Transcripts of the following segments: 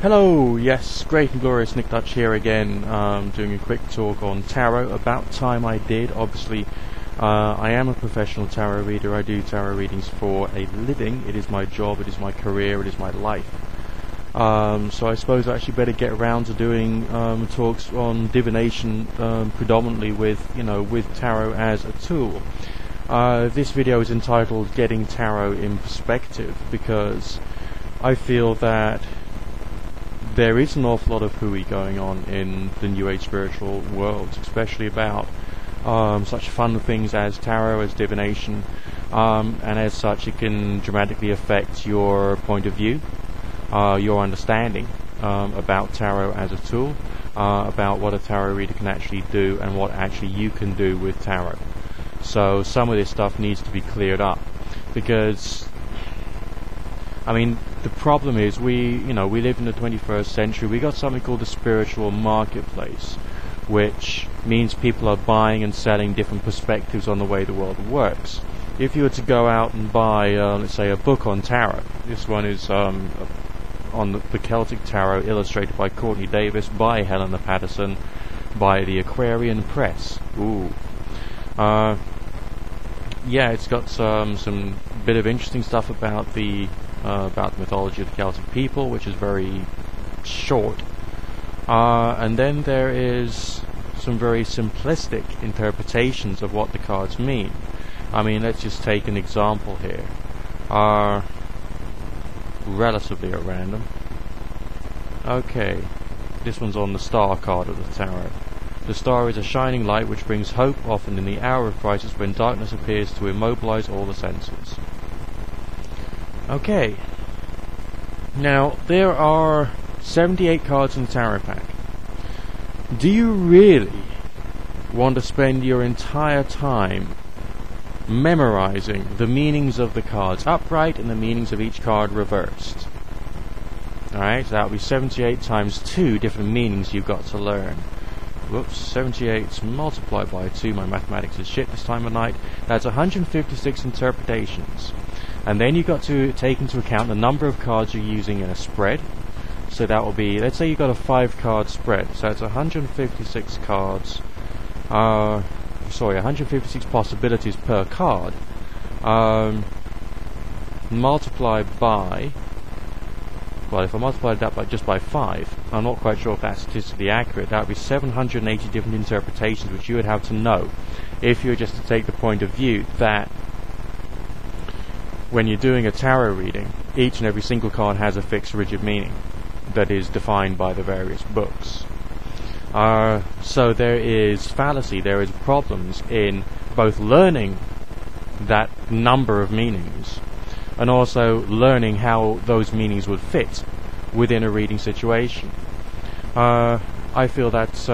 Hello, yes, great and glorious Nick Dutch here again, doing a quick talk on tarot. About time I did. Obviously, I am a professional tarot reader. I do tarot readings for a living. It is my job, it is my career, it is my life. So I suppose I actually better get around to doing talks on divination, predominantly with tarot as a tool. This video is entitled Getting Tarot in Perspective, because I feel that there is an awful lot of hooey going on in the New Age spiritual world, especially about such fun things as tarot, as divination, and as such it can dramatically affect your point of view, your understanding about tarot as a tool, about what a tarot reader can actually do and what actually you can do with tarot. So some of this stuff needs to be cleared up, because the problem is we live in the 21st century. We got something called the spiritual marketplace, which means people are buying and selling different perspectives on the way the world works. If you were to go out and buy, let's say, a book on tarot, this one is on the Celtic Tarot, illustrated by Courtney Davis, by Helena Patterson, by the Aquarian Press. Ooh. Yeah, it's got some bit of interesting stuff about the mythology of the Celtic people, which is very short, and then there is some very simplistic interpretations of what the cards mean. Let's just take an example here, relatively at random. Okay, this one's on the Star card of the tarot. The star is a shining light which brings hope, often in the hour of crisis when darkness appears to immobilize all the senses. Okay, now there are 78 cards in the tarot pack. Do you really want to spend your entire time memorizing the meanings of the cards upright and the meanings of each card reversed? Alright, so that would be 78 times 2 different meanings you've got to learn. Whoops, 78 multiplied by 2, my mathematics is shit this time of night. That's 156 interpretations. And then you've got to take into account the number of cards you're using in a spread. So that will be, let's say you've got a 5-card spread. So it's 156 cards. 156 possibilities per card. Multiplied by, well, if I multiplied that by just by 5, I'm not quite sure if that's statistically accurate. That would be 780 different interpretations, which you would have to know if you were just to take the point of view that when you're doing a tarot reading, each and every single card has a fixed, rigid meaning that is defined by the various books. So there is fallacy, there is problems in both learning that number of meanings and also learning how those meanings would fit within a reading situation. I feel that's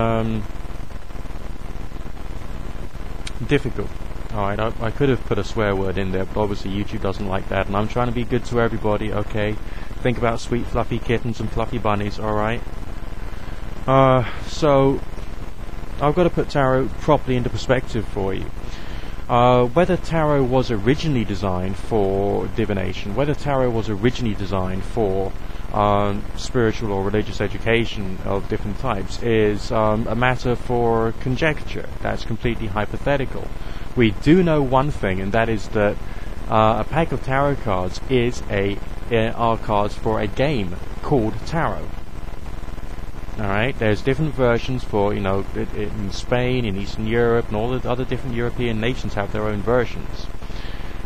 difficult. Alright, I could have put a swear word in there, but obviously YouTube doesn't like that, and I'm trying to be good to everybody, okay? Think about sweet fluffy kittens and fluffy bunnies, alright? So, I've got to put tarot properly into perspective for you. Whether tarot was originally designed for divination, whether tarot was originally designed for spiritual or religious education of different types, is a matter for conjecture. That's completely hypothetical. We do know one thing, and that is that a pack of tarot cards are cards for a game called tarot. Alright, there's different versions for, in Spain, in Eastern Europe, and all the other different European nations have their own versions.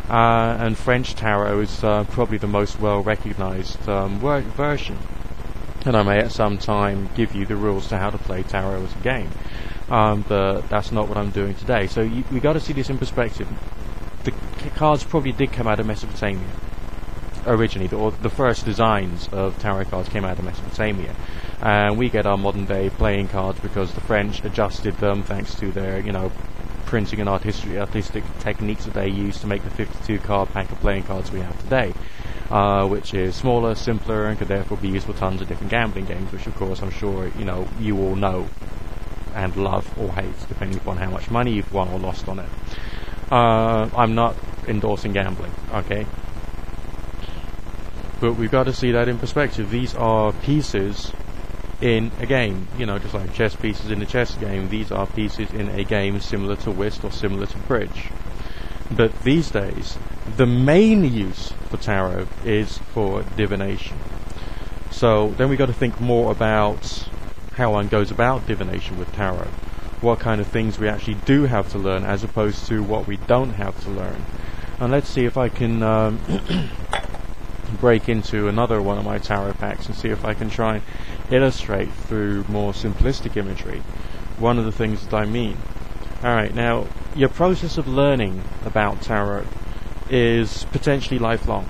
And French tarot is probably the most well-recognized version. And I may at some time give you the rules to how to play tarot as a game. But that's not what I'm doing today. So we got to see this in perspective. The cards probably did come out of Mesopotamia originally, or the first designs of tarot cards came out of Mesopotamia. And we get our modern day playing cards because the French adjusted them thanks to their, printing and artistic techniques that they use to make the 52 card pack of playing cards we have today, which is smaller, simpler, and could therefore be used for tons of different gambling games, which of course I'm sure you all know and love or hate, depending upon how much money you've won or lost on it. I'm not endorsing gambling, okay? but we've got to see that in perspective. These are pieces in a game, you know, just like chess pieces in a chess game. These are pieces in a game similar to whist or similar to bridge. But these days, the main use for tarot is for divination. So then we've got to think more about how one goes about divination with tarot. What kind of things we actually do have to learn as opposed to what we don't have to learn. And let's see if I can break into another one of my tarot packs and see if I can try and illustrate through more simplistic imagery one of the things that I mean. Alright, now your process of learning about tarot is potentially lifelong.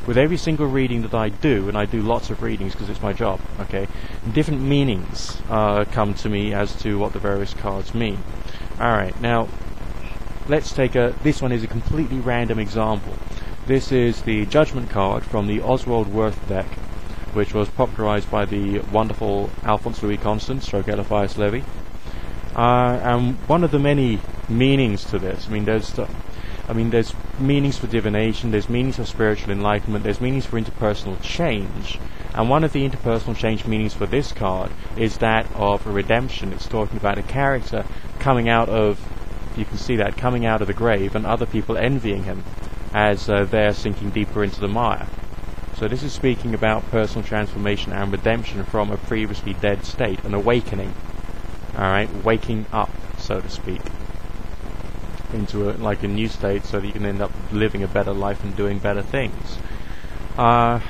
With every single reading that I do, and I do lots of readings because it's my job, okay, different meanings come to me as to what the various cards mean. Alright, now let's take this one is a completely random example. This is the Judgment card from the Oswald Worth deck, which was popularized by the wonderful Alphonse Louis Constant, stroke Eliphas Levi. And one of the many meanings to this, there's meanings for divination, there's meanings for spiritual enlightenment, there's meanings for interpersonal change. And one of the interpersonal change meanings for this card is that of redemption. It's talking about a character coming out of, you can see that, coming out of the grave and other people envying him as they're sinking deeper into the mire. So this is speaking about personal transformation and redemption from a previously dead state, an awakening. Alright, waking up, so to speak, into a new state so that you can end up living a better life and doing better things. And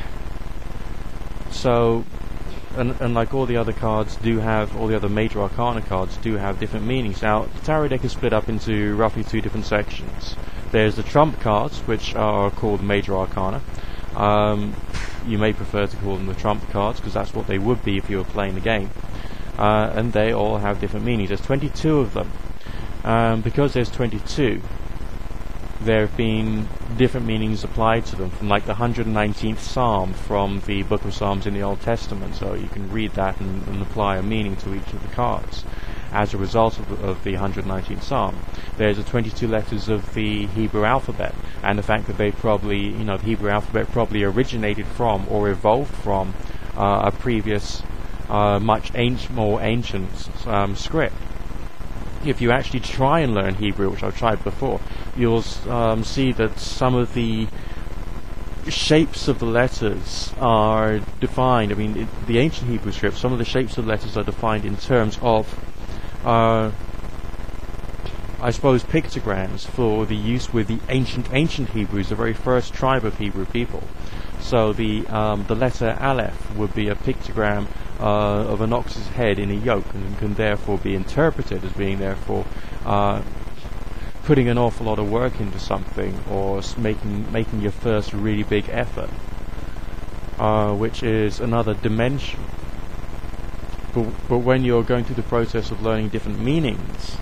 like all the other cards do have, all the other major arcana cards do have different meanings. Now, the tarot deck is split up into roughly two different sections. There's the trump cards, which are called major arcana. You may prefer to call them the trump cards, because that's what they would be if you were playing the game. And they all have different meanings. There's 22 of them. Because there's 22, there have been different meanings applied to them, from like the 119th Psalm from the Book of Psalms in the Old Testament, so you can read that and apply a meaning to each of the cards as a result of the 119th Psalm. There's the 22 letters of the Hebrew alphabet, and the fact that they probably, the Hebrew alphabet probably originated from or evolved from a previous, much more ancient script. If you actually try and learn Hebrew, which I've tried before, you'll see that some of the shapes of the letters are defined. The ancient Hebrew script, some of the shapes of the letters are defined in terms of, I suppose, pictograms for the use with the ancient Hebrews, the very first tribe of Hebrew people. So the letter Aleph would be a pictogram of an ox's head in a yoke, and can therefore be interpreted as being therefore putting an awful lot of work into something, or making your first really big effort, which is another dimension. But when you're going through the process of learning different meanings,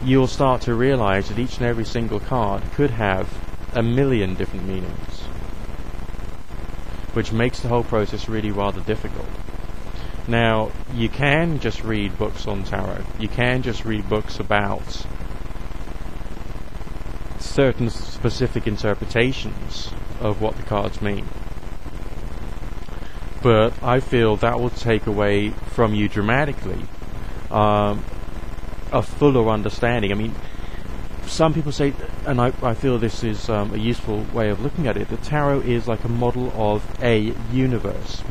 you'll start to realize that each and every single card could have a million different meanings, which makes the whole process really rather difficult. Now, you can just read books on tarot. You can just read books about certain specific interpretations of what the cards mean. But I feel that will take away from you dramatically a fuller understanding. Some people say, and I feel this is a useful way of looking at it, that tarot is like a model of a universe.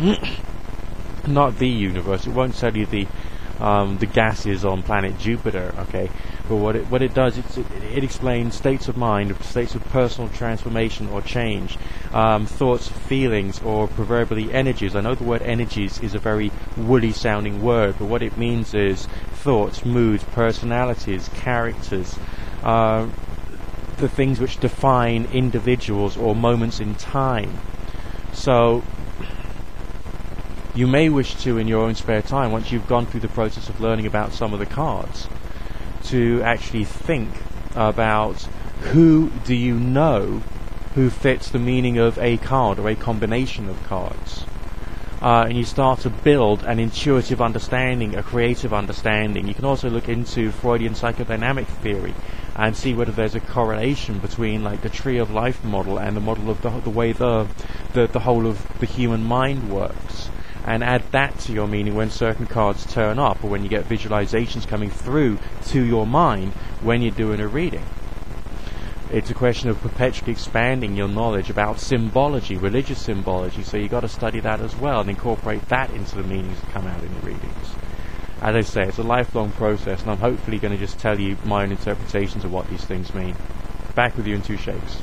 Not the universe. It won't tell you the gases on planet Jupiter, okay? But what it does, it explains states of mind, states of personal transformation or change, thoughts, feelings, or proverbially energies. I know the word energies is a very woolly sounding word, but what it means is thoughts, moods, personalities, characters, the things which define individuals or moments in time. So you may wish to, in your own spare time, once you've gone through the process of learning about some of the cards, to actually think about who do you know who fits the meaning of a card or a combination of cards. And you start to build an intuitive understanding, a creative understanding. You can also look into Freudian psychodynamic theory, and see whether there's a correlation between like the tree of life model and the model of the way the whole of the human mind works, and add that to your meaning when certain cards turn up, or when you get visualizations coming through to your mind when you're doing a reading. It's a question of perpetually expanding your knowledge about symbology, religious symbology, so you've got to study that as well and incorporate that into the meanings that come out in the readings. As I say, it's a lifelong process, and I'm hopefully going to just tell you my own interpretations of what these things mean. Back with you in 2 shakes.